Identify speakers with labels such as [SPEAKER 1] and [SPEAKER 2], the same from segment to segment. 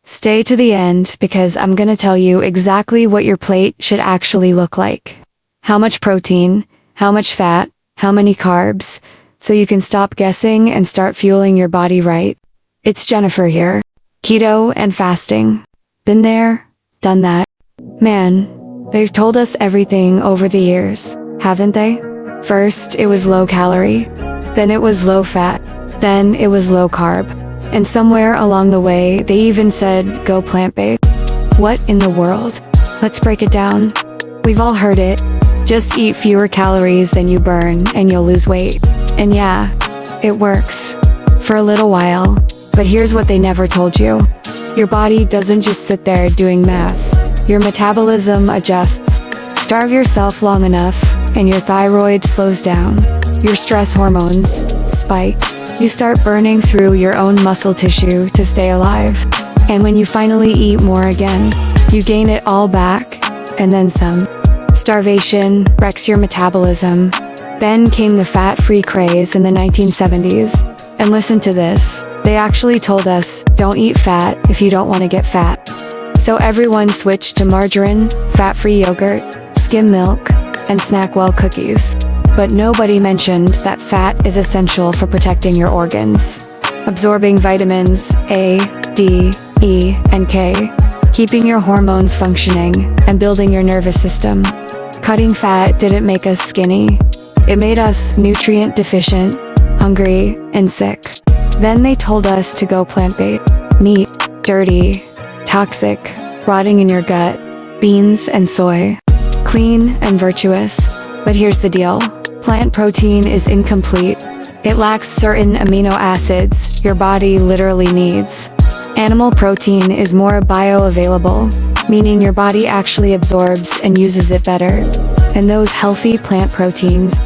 [SPEAKER 1] Stay to the end because I'm gonna tell you exactly what your plate should actually look like. How much protein, how much fat, how many carbs, so you can stop guessing and start fueling your body right. It's Jennifer here. Keto and fasting. Been there, done that. Man, they've told us everything over the years, haven't they? First, it was low calorie. Then it was low fat. Then it was low carb. And somewhere along the way, they even said, go plant-based. What in the world? Let's break it down. We've all heard it. Just eat fewer calories than you burn and you'll lose weight. And yeah, it works. For a little while. But here's what they never told you. Your body doesn't just sit there doing math. Your metabolism adjusts. Starve yourself long enough, and your thyroid slows down. Your stress hormones spike. You start burning through your own muscle tissue to stay alive. And when you finally eat more again, you gain it all back, and then some. Starvation wrecks your metabolism. Then came the fat-free craze in the 1970s. And listen to this. They actually told us, don't eat fat if you don't want to get fat. So everyone switched to margarine, fat-free yogurt, skim milk, and Snackwell cookies. But nobody mentioned that fat is essential for protecting your organs, absorbing vitamins A, D, E, and K, keeping your hormones functioning, and building your nervous system. Cutting fat didn't make us skinny. It made us nutrient deficient, hungry, and sick. Then they told us to go plant-based. Meat, dirty, toxic, rotting in your gut, beans and soy, clean and virtuous. But here's the deal. Plant protein is incomplete. It lacks certain amino acids your body literally needs. Animal protein is more bioavailable, meaning your body actually absorbs and uses it better. And those healthy plant proteins,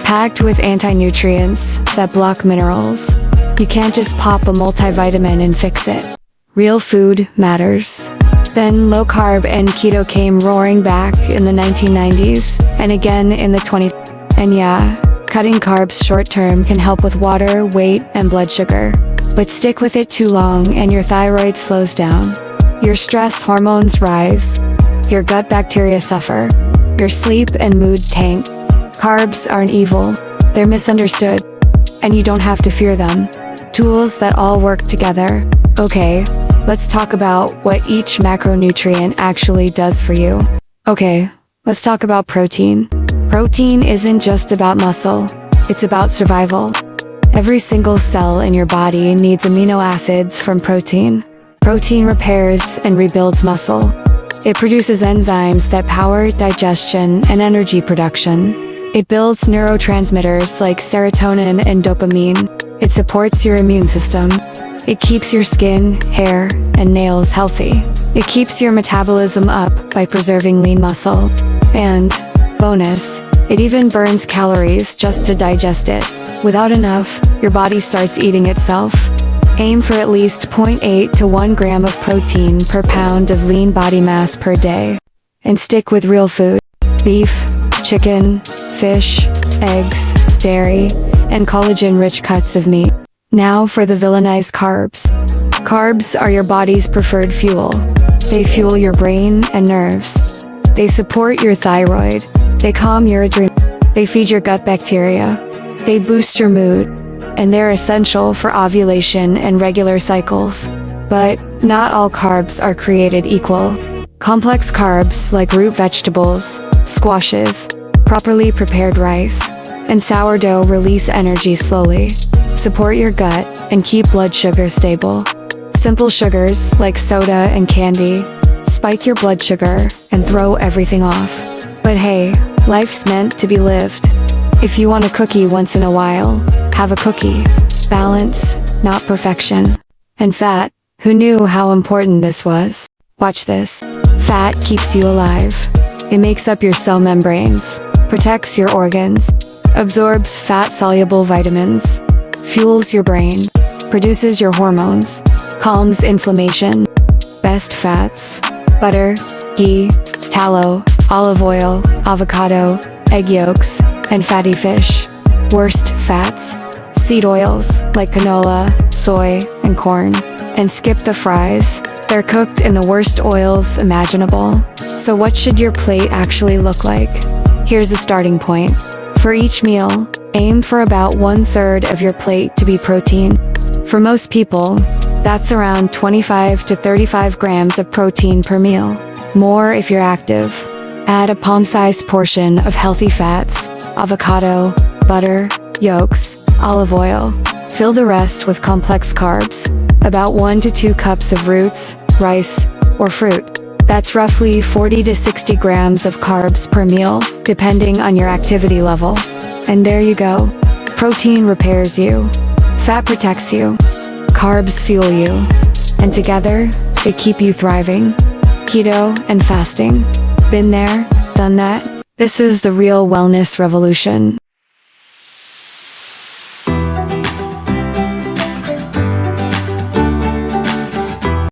[SPEAKER 1] packed with anti-nutrients that block minerals. You can't just pop a multivitamin and fix it. Real food matters. Then low-carb and keto came roaring back in the 1990s, and again in the 20s. And yeah, cutting carbs short-term can help with water, weight, and blood sugar. But stick with it too long and your thyroid slows down. Your stress hormones rise. Your gut bacteria suffer. Your sleep and mood tank. Carbs aren't evil. They're misunderstood. And you don't have to fear them. Tools that all work together. Okay, let's talk about what each macronutrient actually does for you. Okay, let's talk about protein. Protein isn't just about muscle, it's about survival. Every single cell in your body needs amino acids from protein. Protein repairs and rebuilds muscle. It produces enzymes that power digestion and energy production. It builds neurotransmitters like serotonin and dopamine. It supports your immune system. It keeps your skin, hair, and nails healthy. It keeps your metabolism up by preserving lean muscle. And, bonus, it even burns calories just to digest it. Without enough, your body starts eating itself. Aim for at least 0.8 to 1 gram of protein per pound of lean body mass per day. And stick with real food. Beef, chicken, fish, eggs, dairy, and collagen-rich cuts of meat. Now for the villainized carbs. Carbs are your body's preferred fuel. They fuel your brain and nerves. They support your thyroid. They calm your adrenals. They feed your gut bacteria. They boost your mood. And they're essential for ovulation and regular cycles. But not all carbs are created equal. Complex carbs like root vegetables, squashes, properly prepared rice, and sourdough release energy slowly, support your gut, and keep blood sugar stable. Simple sugars like soda and candy spike your blood sugar and throw everything off. But hey, life's meant to be lived. If you want a cookie once in a while, have a cookie. Balance, not perfection. And fat, who knew how important this was? Watch this. Fat keeps you alive. It makes up your cell membranes, protects your organs, absorbs fat-soluble vitamins, fuels your brain, produces your hormones, calms inflammation. Best fats: butter, ghee, tallow, olive oil, avocado, egg yolks, and fatty fish. Worst fats: seed oils like canola, soy, and corn. And skip the fries. They're cooked in the worst oils imaginable. So what should your plate actually look like? Here's a starting point. For each meal, aim for about 1/3 of your plate to be protein. For most people, that's around 25 to 35 grams of protein per meal. More if you're active. Add a palm-sized portion of healthy fats, avocado, butter, yolks, olive oil. Fill the rest with complex carbs, about 1 to 2 cups of roots, rice, or fruit. That's roughly 40 to 60 grams of carbs per meal, depending on your activity level. And there you go. Protein repairs you. Fat protects you. Carbs fuel you. And together, they keep you thriving. Keto and fasting. Been there, done that. This is the real wellness revolution.